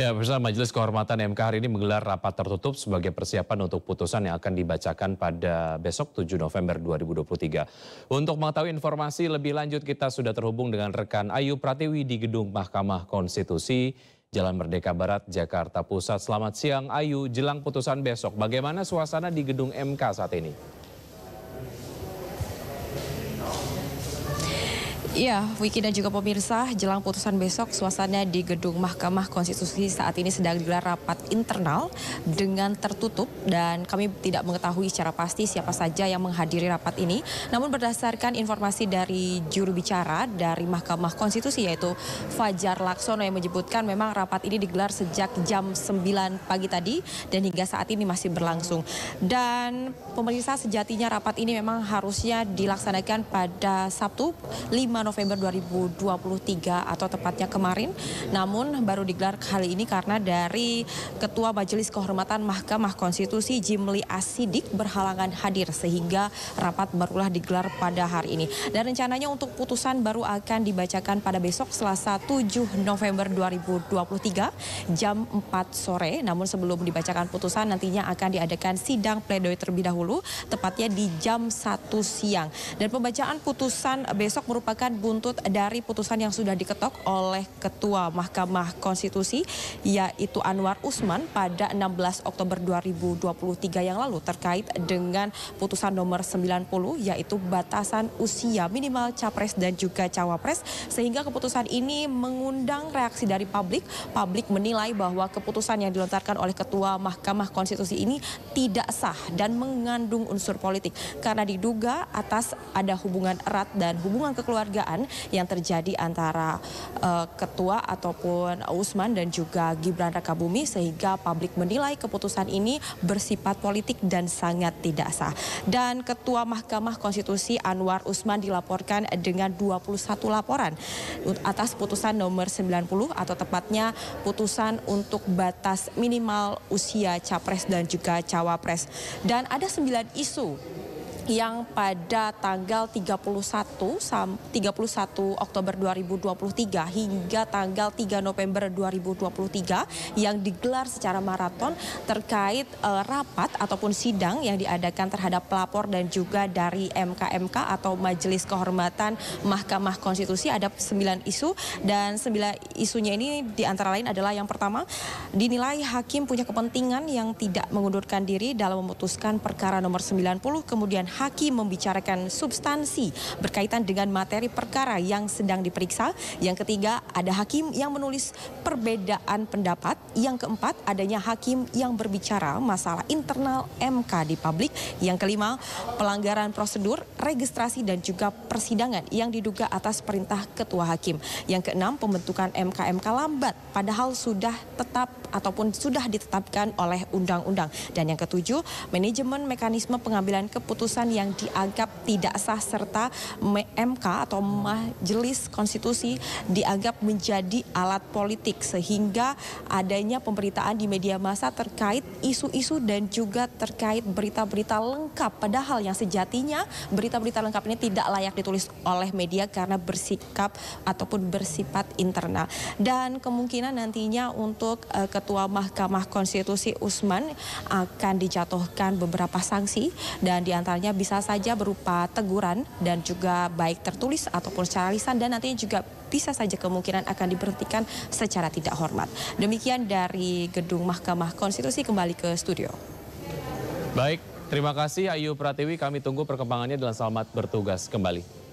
Ya, pemirsa, Majelis Kehormatan MK hari ini menggelar rapat tertutup sebagai persiapan untuk putusan yang akan dibacakan pada besok 7 November 2023. Untuk mengetahui informasi lebih lanjut, kita sudah terhubung dengan rekan Ayu Pratiwi di Gedung Mahkamah Konstitusi, Jalan Merdeka Barat, Jakarta Pusat. Selamat siang Ayu, jelang putusan besok, bagaimana suasana di Gedung MK saat ini? Iya, Wiki dan juga pemirsa, jelang putusan besok suasana di Gedung Mahkamah Konstitusi saat ini sedang digelar rapat internal dengan tertutup dan kami tidak mengetahui secara pasti siapa saja yang menghadiri rapat ini. Namun berdasarkan informasi dari juru bicara dari Mahkamah Konstitusi yaitu Fajar Laksono yang menyebutkan memang rapat ini digelar sejak jam 9 pagi tadi dan hingga saat ini masih berlangsung. Dan pemirsa, sejatinya rapat ini memang harusnya dilaksanakan pada Sabtu 5 November 2023 atau tepatnya kemarin, namun baru digelar kali ini karena dari Ketua Majelis Kehormatan Mahkamah Konstitusi Jimli Asidik berhalangan hadir sehingga rapat barulah digelar pada hari ini. Dan rencananya untuk putusan baru akan dibacakan pada besok Selasa 7 November 2023 jam 4 sore. Namun sebelum dibacakan putusan nantinya akan diadakan sidang pledoi terlebih dahulu tepatnya di jam 1 siang. Dan pembacaan putusan besok merupakan buntut dari putusan yang sudah diketok oleh Ketua Mahkamah Konstitusi yaitu Anwar Usman pada 16 Oktober 2023 yang lalu terkait dengan putusan nomor 90 yaitu batasan usia minimal capres dan juga cawapres, sehingga keputusan ini mengundang reaksi dari publik. Publik menilai bahwa keputusan yang dilontarkan oleh Ketua Mahkamah Konstitusi ini tidak sah dan mengandung unsur politik karena diduga atas ada hubungan erat dan hubungan kekeluargaan yang terjadi antara Ketua ataupun Usman dan juga Gibran Rakabuming, sehingga publik menilai keputusan ini bersifat politik dan sangat tidak sah. Dan Ketua Mahkamah Konstitusi Anwar Usman dilaporkan dengan 21 laporan atas putusan nomor 90 atau tepatnya putusan untuk batas minimal usia capres dan juga cawapres. Dan ada 9 isu yang pada tanggal 31 Oktober 2023 hingga tanggal 3 November 2023 yang digelar secara maraton terkait rapat ataupun sidang yang diadakan terhadap pelapor dan juga dari MK atau Majelis Kehormatan Mahkamah Konstitusi. Ada 9 isu dan 9 isunya ini diantara lain adalah yang pertama, dinilai hakim punya kepentingan yang tidak mengundurkan diri dalam memutuskan perkara nomor 90, kemudian hakim membicarakan substansi berkaitan dengan materi perkara yang sedang diperiksa. Yang ketiga, ada hakim yang menulis perbedaan pendapat. Yang keempat, adanya hakim yang berbicara masalah internal MK di publik. Yang kelima, pelanggaran prosedur, registrasi dan juga persidangan yang diduga atas perintah ketua hakim. Yang keenam, pembentukan MK lambat padahal sudah tetap ataupun sudah ditetapkan oleh undang-undang. Dan yang ketujuh, manajemen mekanisme pengambilan keputusan yang dianggap tidak sah serta MK atau Majelis Konstitusi dianggap menjadi alat politik sehingga adanya pemberitaan di media massa terkait isu-isu dan juga terkait berita-berita lengkap, padahal yang sejatinya berita-berita lengkap ini tidak layak ditulis oleh media karena bersikap ataupun bersifat internal. Dan kemungkinan nantinya untuk Ketua Mahkamah Konstitusi Usman akan dijatuhkan beberapa sanksi dan diantaranya bisa saja berupa teguran dan juga baik tertulis ataupun secara lisan, dan nantinya juga bisa saja kemungkinan akan diberhentikan secara tidak hormat. Demikian dari Gedung Mahkamah Konstitusi, kembali ke studio. Baik, terima kasih Ayu Pratiwi, kami tunggu perkembangannya dan selamat bertugas kembali.